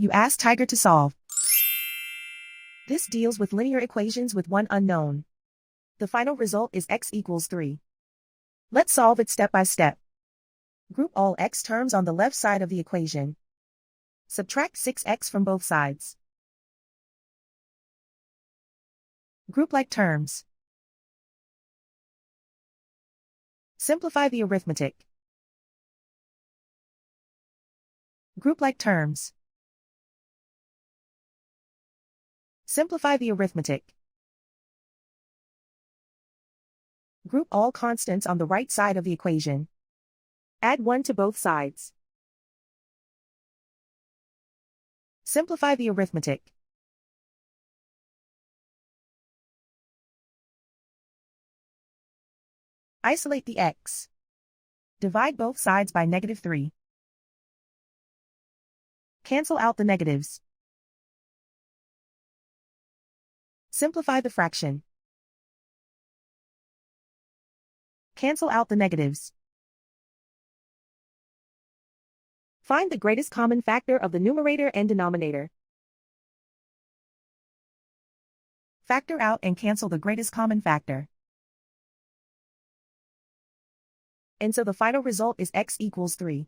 You ask Tiger to solve. This deals with linear equations with one unknown. The final result is x equals 3. Let's solve it step by step. Group all x terms on the left side of the equation. Subtract 6x from both sides. Group like terms. Simplify the arithmetic. Group like terms. Simplify the arithmetic. Group all constants on the right side of the equation. Add 1 to both sides. Simplify the arithmetic. Isolate the x. Divide both sides by -3. Cancel out the negatives. Simplify the fraction. Cancel out the negatives. Find the greatest common factor of the numerator and denominator. Factor out and cancel the greatest common factor. And so the final result is x equals 3.